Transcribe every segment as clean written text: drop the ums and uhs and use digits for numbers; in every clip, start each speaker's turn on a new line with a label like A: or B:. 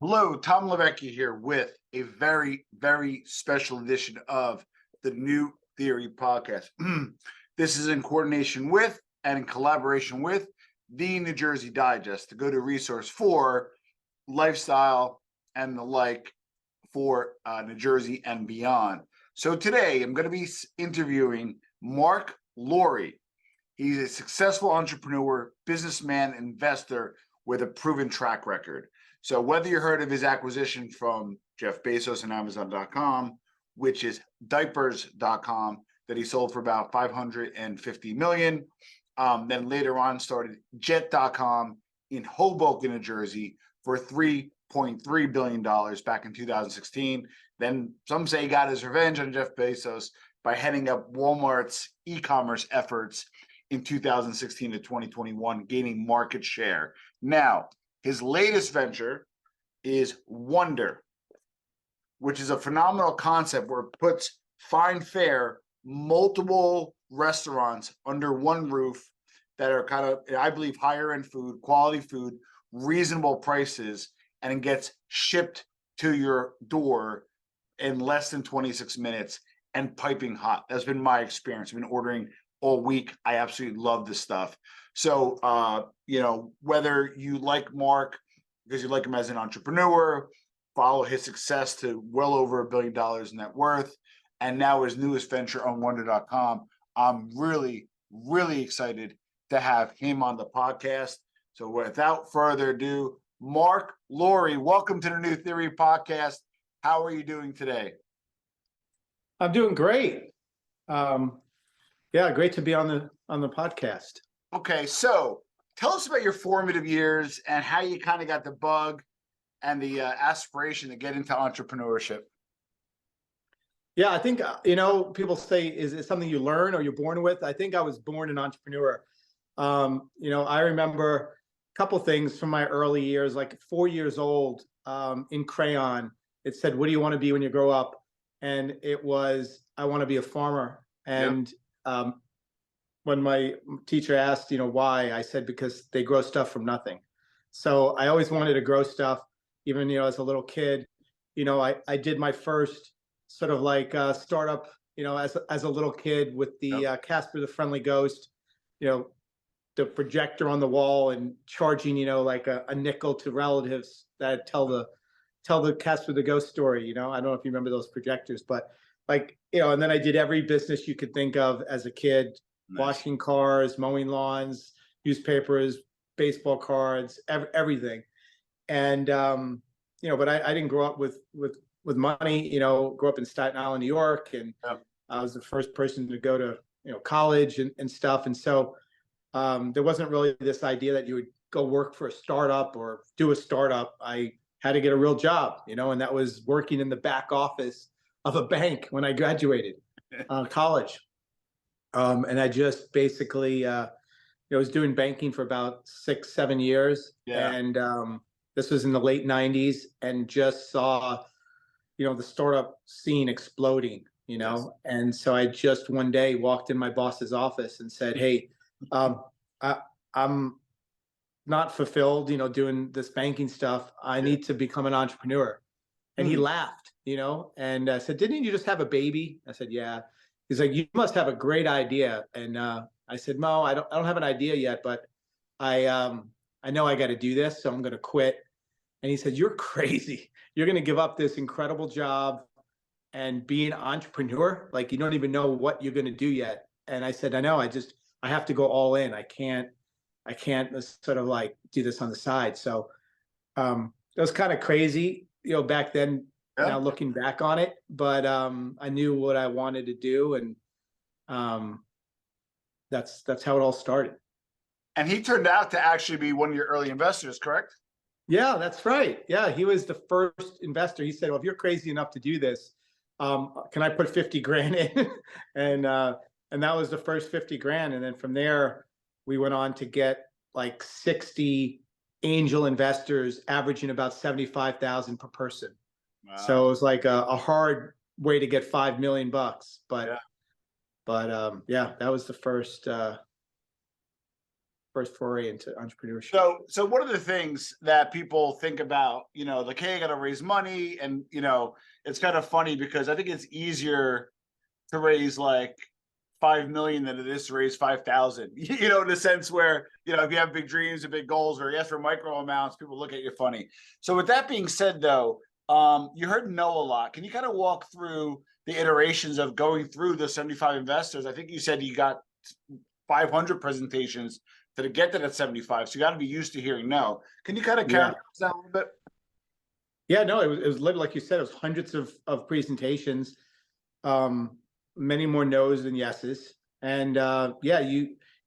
A: Hello, Tom Levecchia here with a very, very special edition of the New Theory podcast. This is in coordination with and in collaboration with the New Jersey Digest, the go-to resource for lifestyle and the like for New Jersey and beyond. So today I'm going to be interviewing Marc Lore. He's a successful entrepreneur, businessman, investor with a proven track record. So whether you heard of his acquisition from Jeff Bezos and Amazon.com, which is diapers.com, that he sold for about $550 million, then later on started jet.com in Hoboken, New Jersey for $3.3 billion back in 2016. Then some say he got his revenge on Jeff Bezos by heading up Walmart's e-commerce efforts in 2016 to 2021, gaining market share. Now, his latest venture is Wonder, which is a phenomenal concept where it puts fine fare, multiple restaurants under one roof that are kind of, I believe, higher end food, quality food, reasonable prices, and it gets shipped to your door in less than 26 minutes and piping hot. That's been my experience. I've been ordering all week. I absolutely love this stuff. So, whether you like Marc because you like him as an entrepreneur, follow his success to well over $1 billion in net worth, and now his newest venture on wonder.com, I'm really, really excited to have him on the podcast. So without further ado, Marc Lore, welcome to the New Theory podcast. How are you doing today?
B: I'm doing great. Great to be on the podcast.
A: Okay, so tell us about your formative years and how you kind of got the bug and the aspiration to get into entrepreneurship.
B: Yeah, I think, people say, is it something you learn or you're born with? I think I was born an entrepreneur. I remember a couple things from my early years, like 4 years old, in crayon, it said, what do you want to be when you grow up? And it was, I want to be a farmer. And when my teacher asked, why, I said, because they grow stuff from nothing. So I always wanted to grow stuff, even, as a little kid. I did my first sort of like startup, as a little kid with the Casper the Friendly Ghost, the projector on the wall and charging, like a nickel to relatives that tell the Casper the Ghost story. I don't know if you remember those projectors, but and then I did every business you could think of as a kid. Nice. Washing cars, mowing lawns, newspapers, baseball cards, everything. And, but I didn't grow up with money, grew up in Staten Island, New York. And I was the first person to go to, college and stuff. And so there wasn't really this idea that you would go work for a startup or do a startup. I had to get a real job, and that was working in the back office of a bank when I graduated college. And I just basically, was doing banking for about 6-7 years. Yeah. And this was in the late 90s and just saw, the startup scene exploding, Yes. And so I just one day walked in my boss's office and said, hey, I'm not fulfilled, doing this banking stuff. I need to become an entrepreneur. And he laughed, and said, didn't you just have a baby? I said, yeah. He's like, you must have a great idea. And I said, no, I don't have an idea yet, but I know I got to do this, so I'm going to quit. And he said, you're crazy. You're going to give up this incredible job and be an entrepreneur? Like, you don't even know what you're going to do yet. And I said, I know, I have to go all in. I can't sort of like do this on the side. So it was kind of crazy, back then. Yeah. Now looking back on it, but I knew what I wanted to do, and that's how it all started.
A: And he turned out to actually be one of your early investors, correct?
B: Yeah, that's right. Yeah, he was the first investor. He said, "Well, if you're crazy enough to do this, can I put 50 grand in?" and that was the first 50 grand, and then from there we went on to get like 60 angel investors, averaging about 75,000 per person. Wow. So it was like a hard way to get $5 million, but that was the first first foray into entrepreneurship.
A: So one of the things that people think about, like, hey, I got to raise money, and it's kind of funny because I think it's easier to raise like 5 million than it is to raise 5,000. In a sense where if you have big dreams and big goals, or you ask for micro amounts, people look at you funny. So with that being said, though, you heard no a lot. Can you kind of walk through the iterations of going through the 75 investors? I think you said you got 500 presentations to get to that 75. So you got to be used to hearing no. Can you kind of characterize that a little bit?
B: Yeah, no, it was literally, like you said, it was hundreds of presentations, many more no's than yeses. And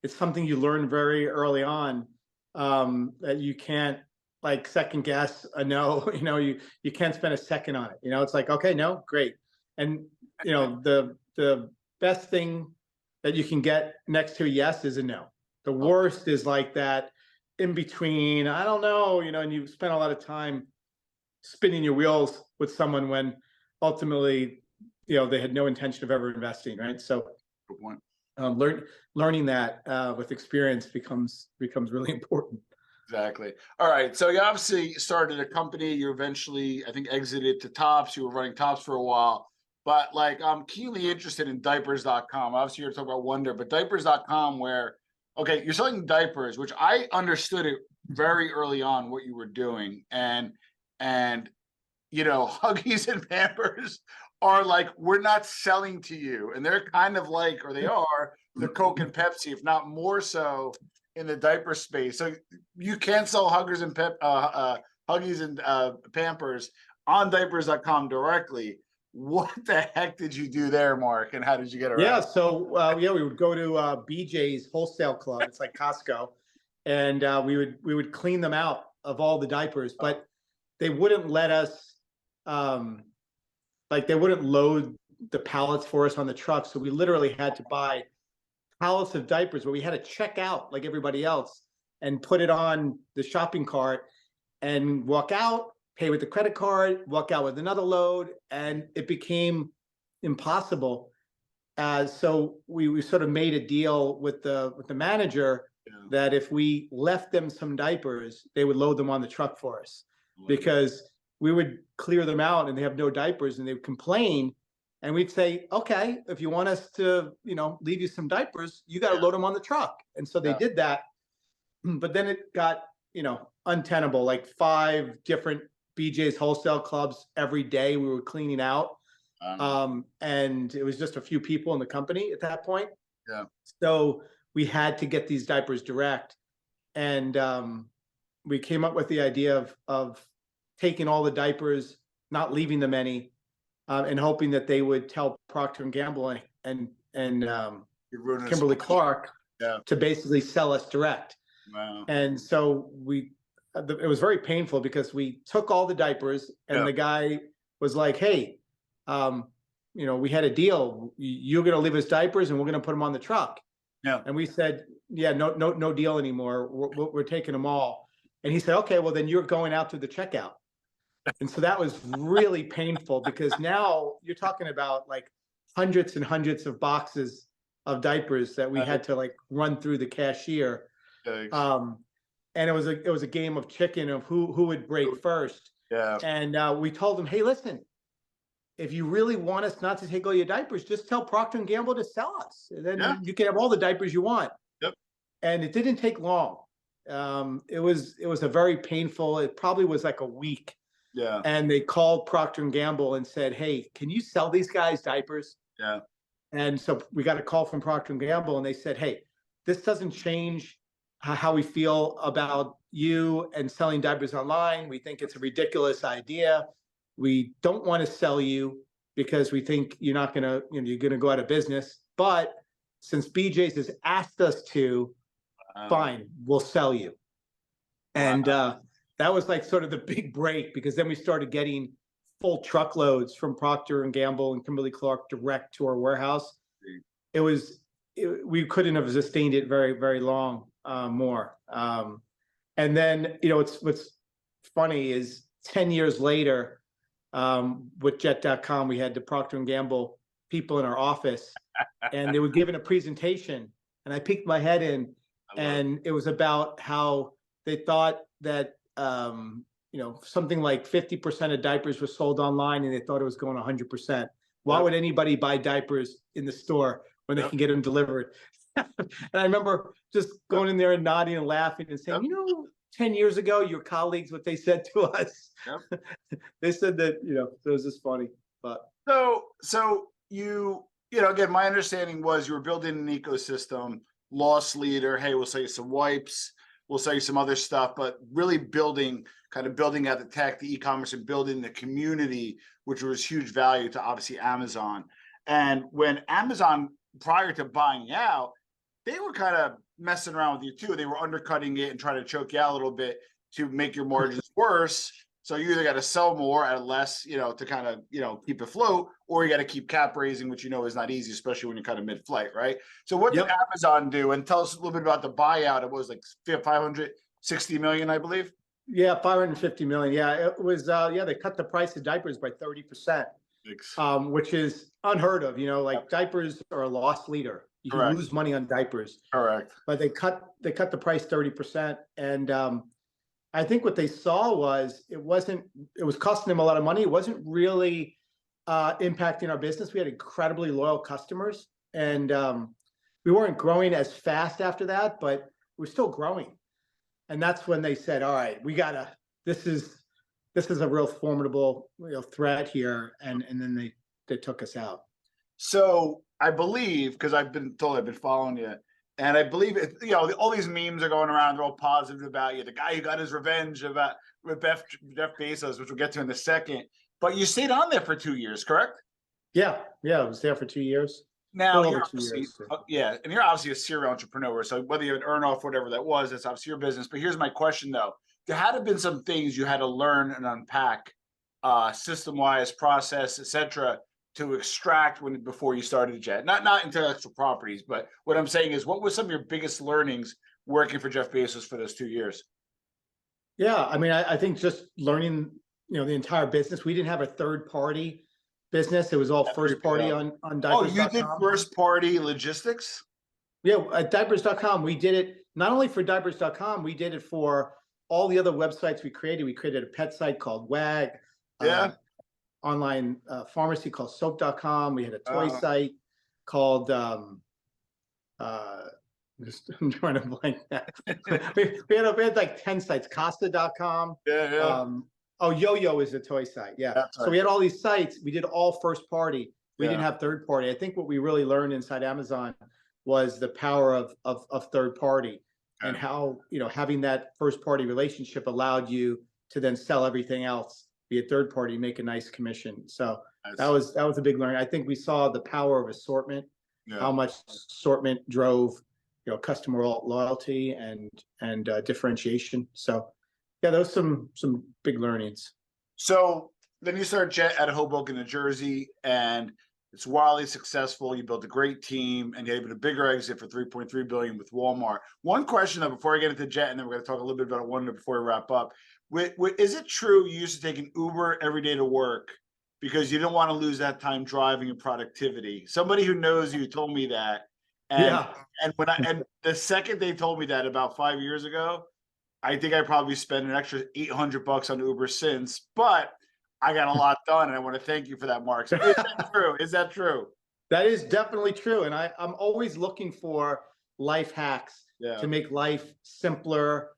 B: it's something you learn very early on, that you can't like second guess a no. You can't spend a second on it. It's like, okay, no, great. And the best thing that you can get next to a yes is a no. The worst is like that in between, I don't know, and you spend a lot of time spinning your wheels with someone when ultimately, they had no intention of ever investing, right? So
A: good point.
B: Learning that with experience becomes really important.
A: Exactly. All right. So you obviously started a company. You eventually, I think, exited to Tops. You were running Tops for a while. But like, I'm keenly interested in diapers.com. Obviously, you're talking about Wonder, but diapers.com, where, okay, you're selling diapers, which I understood it very early on what you were doing. And Huggies and Pampers are like, we're not selling to you. And they're kind of like, or they are, the Coke and Pepsi, if not more so, in the diaper space. So you can't sell Huggies and Pampers on diapers.com directly. What the heck did you do there, Mark? And how did you get around?
B: Yeah, so we would go to BJ's Wholesale Club. It's like Costco, and we would clean them out of all the diapers, but they wouldn't let us, they wouldn't load the pallets for us on the truck. So we literally had to buy pallets of diapers where we had to check out like everybody else and put it on the shopping cart and walk out, pay with the credit card, walk out with another load, and it became impossible. So we sort of made a deal with the manager that if we left them some diapers, they would load them on the truck for us, because we would clear them out and they have no diapers, and they would complain. And we'd say, okay, if you want us to, leave you some diapers, you got to load them on the truck. And so they did that. But then it got, untenable, like 5 different BJ's Wholesale Clubs every day we were cleaning out. And it was just a few people in the company at that point.
A: Yeah.
B: So we had to get these diapers direct. And we came up with the idea of taking all the diapers, not leaving them any, and hoping that they would tell Procter & Gamble and Kimberly Clark to basically sell us direct.
A: Wow.
B: And so it was very painful because we took all the diapers, and the guy was like, hey, we had a deal. You're going to leave us diapers and we're going to put them on the truck.
A: Yeah.
B: And we said, yeah, no deal anymore. We're taking them all. And he said, okay, well then you're going out to the checkout. And so that was really painful, because now you're talking about like hundreds and hundreds of boxes of diapers that we had to like run through the cashier. And it was a game of chicken of who would break first.
A: Yeah.
B: And we told him, hey, listen, if you really want us not to take all your diapers, just tell Procter & Gamble to sell us. And then you can have all the diapers you want.
A: Yep.
B: And it didn't take long. It was a very painful, it probably was like a week.
A: Yeah.
B: And they called Procter & Gamble and said, hey, can you sell these guys diapers?
A: Yeah.
B: And so we got a call from Procter & Gamble, and they said, hey, this doesn't change how we feel about you and selling diapers online. We think it's a ridiculous idea. We don't want to sell you because we think you're not going to, you're going to go out of business. But since BJ's has asked us to, fine, we'll sell you. And that was like sort of the big break, because then we started getting full truckloads from Procter & Gamble and Kimberly Clark direct to our warehouse. We couldn't have sustained it very, very long more. And then, what's funny is 10 years later, with Jet.com, we had the Procter & Gamble people in our office, and they were giving a presentation, and I peeked my head in, and it was about how they thought that something like 50% of diapers were sold online, and they thought it was going 100%. Why would anybody buy diapers in the store when they can get them delivered? And I remember just going in there and nodding and laughing and saying, 10 years ago, your colleagues, what they said to us, they said that, it was just funny. But
A: so again, my understanding was you were building an ecosystem, loss leader. Hey, we'll sell you some wipes, we'll sell you some other stuff, but really building out the tech, the e-commerce, and building the community, which was huge value to obviously Amazon. And when Amazon, prior to buying out, they were kind of messing around with you too. They were undercutting it and trying to choke you out a little bit to make your margins worse. So you either got to sell more at less, to kind of, keep afloat, or you got to keep cap raising, which is not easy, especially when you're kind of mid-flight, right? So what did Amazon do? And tell us a little bit about the buyout. It was like 560 million, I believe.
B: Yeah, 550 million. Yeah, it was. They cut the price of diapers by 30%, which is unheard of. Diapers are a loss leader. You can lose money on diapers.
A: Correct.
B: But they cut the price 30%, and I think what they saw was it was costing them a lot of money. It wasn't really impacting our business. We had incredibly loyal customers, and we weren't growing as fast after that, but we're still growing. And that's when they said, all right, this is a real formidable threat here. And then they took us out.
A: So I believe, because I've been following you, and I believe all these memes are going around. They're all positive about you. The guy who got his revenge with Jeff Bezos, which we'll get to in a second. But you stayed on there for 2 years, correct?
B: Yeah. I was there for 2 years.
A: Now, and you're obviously a serial entrepreneur. So whether you have an earn off, whatever that was, that's obviously your business. But here's my question, though. There had to have been some things you had to learn and unpack, system-wise, process, etc., to extract before you started Jet. Not intellectual properties, but what I'm saying is, what were some of your biggest learnings working for Jeff Bezos for those 2 years?
B: Yeah, I mean, I think just learning, the entire business. We didn't have a third party business. It was all first party on diapers.com.
A: Oh, you did first party logistics?
B: Yeah, at diapers.com, we did it not only for diapers.com, we did it for all the other websites we created. We created a pet site called WAG. Online pharmacy called soap.com. We had a toy site called I'm trying to blank that. we had like 10 sites, Costa.com. Yo-Yo is a toy site. Yeah. So we had all these sites. We did all first party. We didn't have third party. I think what we really learned inside Amazon was the power of third party and how, having that first party relationship allowed you to then sell everything else, be a third party, make a nice commission. So that was a big learning. I think we saw the power of assortment, how much assortment drove, customer loyalty and differentiation. So those some big learnings.
A: So then you started Jet at Hoboken, New Jersey, and it's wildly successful. You built a great team, and you had a bigger exit for $3.3 billion with Walmart. One question though, before I get into Jet, and then we're going to talk a little bit about Wonder before we wrap up. Is it true you used to take an Uber every day to work because you didn't want to lose that time driving and productivity? Somebody who knows you told me that. And and the second they told me that about 5 years ago, I think I probably spent an extra $800 on Uber since, but I got a lot done, and I want to thank you for that, Mark. So is that true? Is that true?
B: That is definitely true. And I'm always looking for life hacks to make life simpler,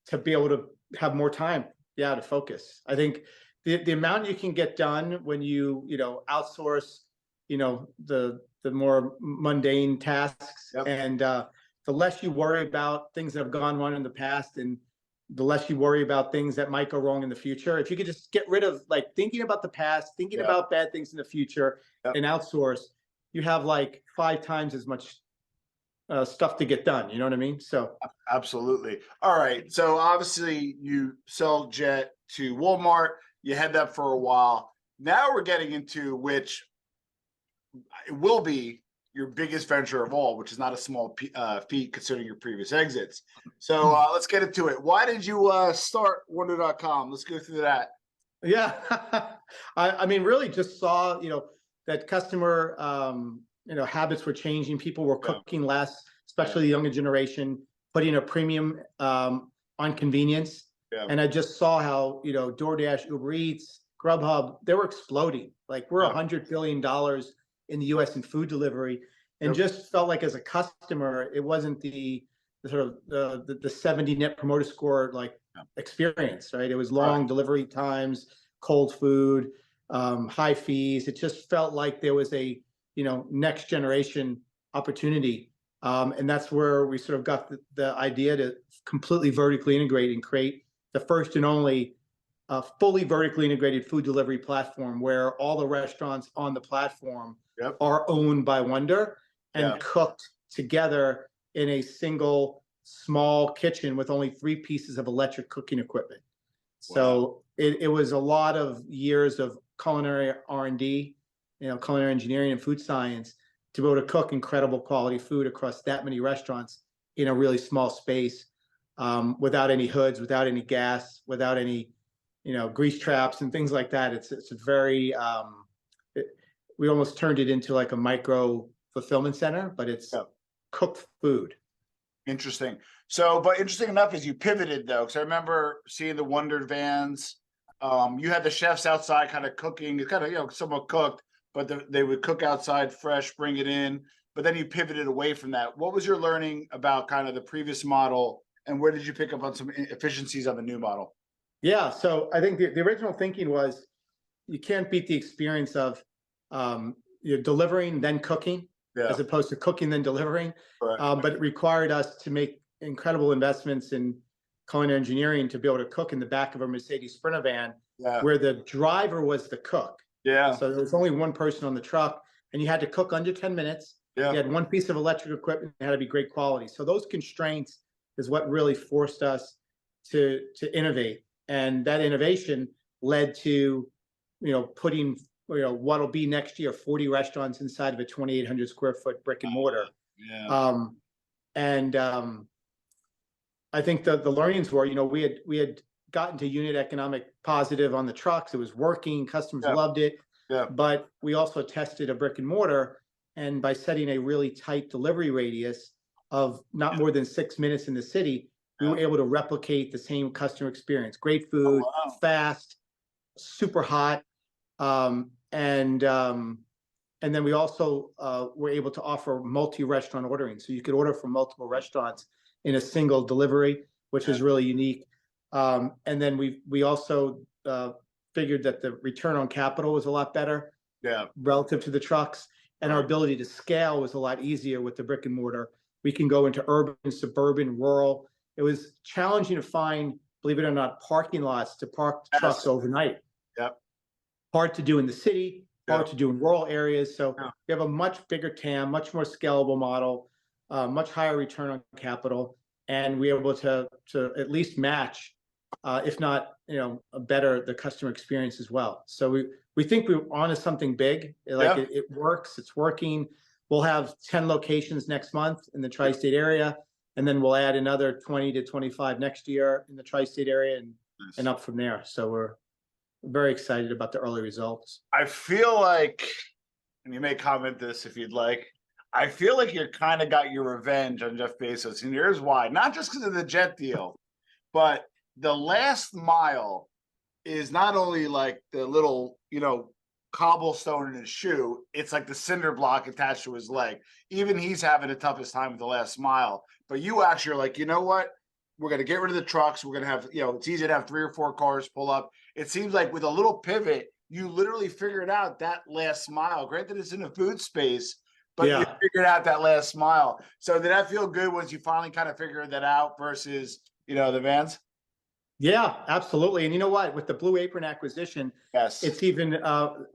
B: to be able to have more time, to focus. I think the amount you can get done when you outsource, the more mundane tasks, and the less you worry about things that have gone wrong in the past, and the less you worry about things that might go wrong in the future. If you could just get rid of thinking about the past, thinking about bad things in the future, and outsource, you have 5 times as much stuff to get done. You know what I mean? So
A: absolutely. All right. So obviously you sell Jet to Walmart. You had that for a while. Now we're getting into which it will be your biggest venture of all, which is not a small feat considering your previous exits. So let's get into it. Why did you start Wonder.com? Let's go through that.
B: Yeah. I mean, really just saw, that customer, habits were changing. People were cooking less, especially the younger generation. putting a premium on convenience.
A: Yeah.
B: And I just saw how, DoorDash, Uber Eats, Grubhub, they were exploding. Like we're $100 billion in the US in food delivery, and just felt like as a customer, it wasn't the sort of the 70 net promoter score experience, right? It was long delivery times, cold food, high fees. It just felt like there was a next generation opportunity, and that's where we sort of got the idea to completely vertically integrate and create the first and only fully vertically integrated food delivery platform, where all the restaurants on the platform are owned by Wonder and cooked together in a single small kitchen with only 3 pieces of electric cooking equipment. So it was a lot of years of culinary R&D, culinary engineering and food science, to be able to cook incredible quality food across that many restaurants in a really small space, without any hoods, without any gas, without any grease traps and things like that. It's a very we almost turned it into like a micro fulfillment center, but it's cooked food.
A: Interesting. So, but interesting enough is you pivoted though, because I remember seeing the Wonder vans. You had the chefs outside kind of cooking, kind of, somewhat cooked, but they would cook outside fresh, bring it in. But then you pivoted away from that. What was your learning about kind of the previous model, and where did you pick up on some efficiencies on the new model?
B: Yeah, so I think the original thinking was you can't beat the experience of delivering then cooking, as opposed to cooking then delivering. But it required us to make incredible investments in culinary engineering to be able to cook in the back of a Mercedes Sprinter van, where the driver was the cook. So there was only one person on the truck, and you had to cook under 10 minutes. You had 1 piece of electric equipment, it had to be great quality. So those constraints is what really forced us to innovate. And that innovation led to, putting, what'll be next year 40 restaurants inside of a 2,800 square foot brick and mortar. I think the learnings were, we had gotten to unit economic positive on the trucks. It was working. Customers loved it. But we also tested a brick and mortar, and by setting a really tight delivery radius of not more than 6 minutes in the city, we were able to replicate the same customer experience. Great food, fast, super hot, and then we also were able to offer multi-restaurant ordering, so you could order from multiple restaurants in a single delivery, which is really unique. And then we also figured that the return on capital was a lot better relative to the trucks, and our ability to scale was a lot easier with the brick and mortar. We can go into urban, suburban, rural. It was challenging to find, believe it or not, parking lots to park trucks overnight. Hard to do in the city, hard to do in rural areas. So we have a much bigger TAM, much more scalable model, much higher return on capital, and we're able to at least match, if not, better the customer experience as well. So we think we're onto something big. It works. It's working. We'll have 10 locations next month in the tri-state area, and then we'll add another 20 to 25 next year in the tri-state area, and up from there. So we're very excited about the early results.
A: I feel like, and you may comment this if you'd like, I feel like you kind of got your revenge on Jeff Bezos, and here's why. Not just because of the jet deal, but the last mile is not only like the little, cobblestone in his shoe, it's like the cinder block attached to his leg. Even he's having the toughest time with the last mile. But you actually are like, you know what? We're going to get rid of the trucks. We're going to have, it's easy to have 3 or 4 cars pull up. It seems like with a little pivot, you literally figured out that last mile. Granted, it's in a food space, but you figured out that last mile. So did that feel good once you finally kind of figured that out versus, the vans?
B: Yeah, absolutely. And you know what? With the Blue Apron acquisition, it's even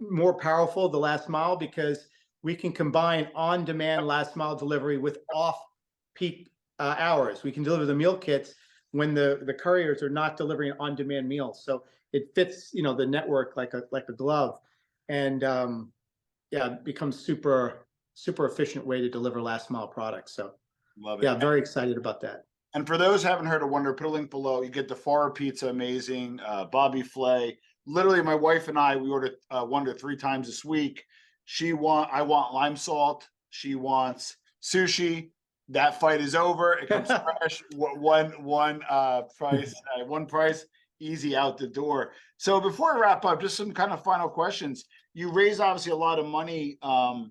B: more powerful, the last mile, because we can combine on-demand last mile delivery with off-peak hours. We can deliver the meal kits when the couriers are not delivering on-demand meals. So it fits, the network like a glove, and it becomes super efficient way to deliver last mile products. So
A: love it.
B: Yeah, very excited about that.
A: And for those who haven't heard of Wonder, put a link below. You get the Farah pizza, amazing. Bobby Flay. Literally, my wife and I, we order Wonder 3 times this week. I want lime salt. She wants sushi. that fight is over. It comes fresh. One price, one price, easy out the door. So before I wrap up, just some kind of final questions. You raise obviously a lot of money, for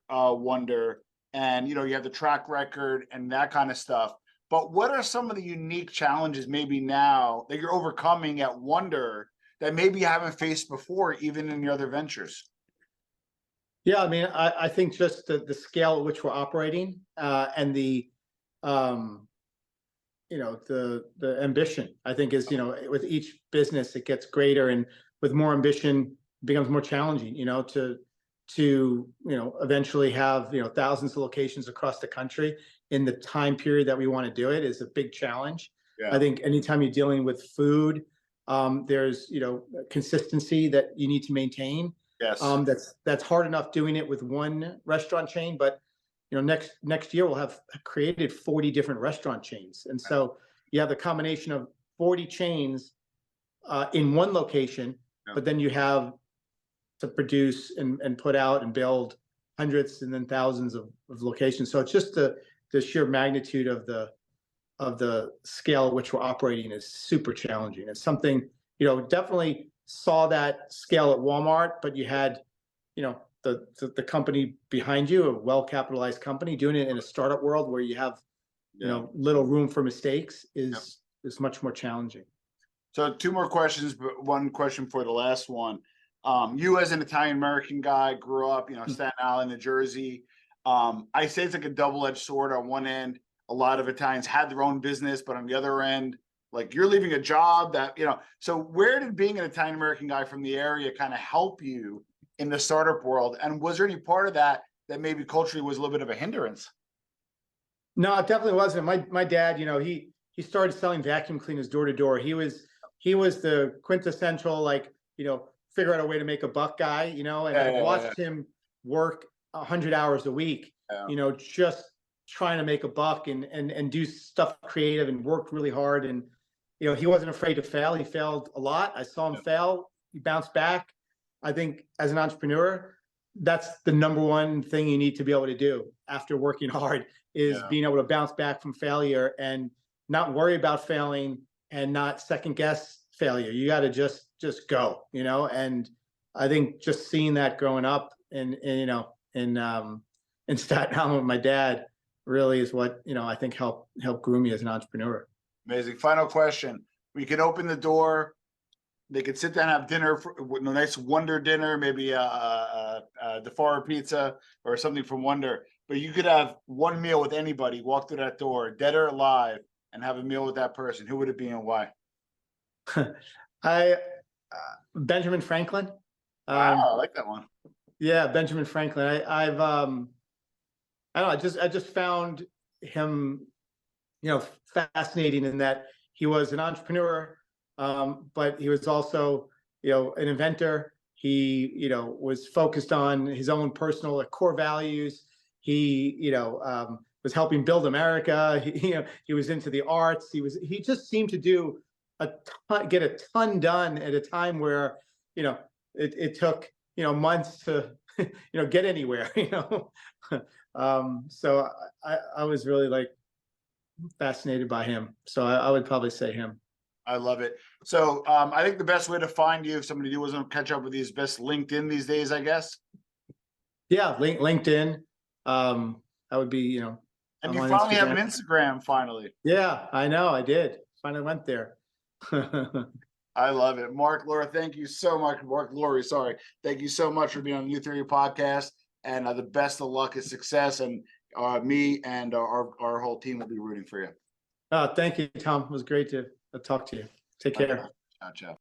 A: Wonder, and you have the track record and that kind of stuff. But what are some of the unique challenges maybe now that you're overcoming at Wonder that maybe you haven't faced before, even in your other ventures?
B: Yeah, I mean, I think just the scale at which we're operating, and the the ambition, I think is, with each business it gets greater, and with more ambition it becomes more challenging, to eventually have thousands of locations across the country in the time period that we want to do it is a big challenge.
A: Yeah.
B: I think anytime you're dealing with food, there's consistency that you need to maintain.
A: Yes.
B: That's hard enough doing it with one restaurant chain, but next year we'll have created 40 different restaurant chains, and so you have the combination of 40 chains in one location, but then you have to produce and put out and build hundreds and then thousands of locations. So it's just the sheer magnitude of the scale at which we're operating is super challenging. It's something, definitely saw that scale at Walmart, but you had, the company behind you, a well-capitalized company, doing it in a startup world where you have, little room for mistakes is much more challenging.
A: So two more questions, but one question for the last one. You as an Italian-American guy, grew up, Staten Island, New Jersey. I say it's like a double-edged sword. On one end, a lot of Italians had their own business, but on the other end, like you're leaving a job that, so where did being an Italian-American guy from the area kind of help you in the startup world? And was there any part of that maybe culturally was a little bit of a hindrance?
B: No, it definitely wasn't. My dad, he started selling vacuum cleaners door to door. He was the quintessential, figure out a way to make a buck guy, and I watched him work 100 hours a week, just trying to make a buck and do stuff creative, and worked really hard. And, he wasn't afraid to fail. He failed a lot. I saw him fail. He bounced back. I think as an entrepreneur, that's the number one thing you need to be able to do after working hard is being able to bounce back from failure and not worry about failing and not second guess failure. You got to just go, and I think just seeing that growing up in Staten Island with my dad really is what, I think helped groom me as an entrepreneur.
A: Amazing. Final question. We could open the door. They could sit down and have dinner, with a nice Wonder dinner, maybe a DeFara pizza or something from Wonder. But you could have one meal with anybody, walk through that door, dead or alive, and have a meal with that person. Who would it be and why?
B: Benjamin Franklin.
A: Wow, I like that one.
B: Yeah, Benjamin Franklin. I don't know. I just found him, fascinating in that he was an entrepreneur, but he was also, an inventor. He, was focused on his own personal core values. He, was helping build America. He was into the arts. He just seemed to do get a ton done at a time where, it took, months to, get anywhere, so I was really fascinated by him. So I would probably say him.
A: I love it. So I think the best way to find you, if somebody who wasn't catch up with you, is best LinkedIn these days, I guess.
B: Yeah, LinkedIn. I would be,
A: and you finally have an Instagram, finally.
B: Yeah, I know. I did. Finally went there.
A: I love it. Marc Lore, thank you so much. Marc Lore, sorry. Thank you so much for being on the New Theory podcast, and the best of luck and success. And me and our whole team will be rooting for you.
B: Thank you, Tom. It was great to talk to you. Take care.
A: Ciao, ciao.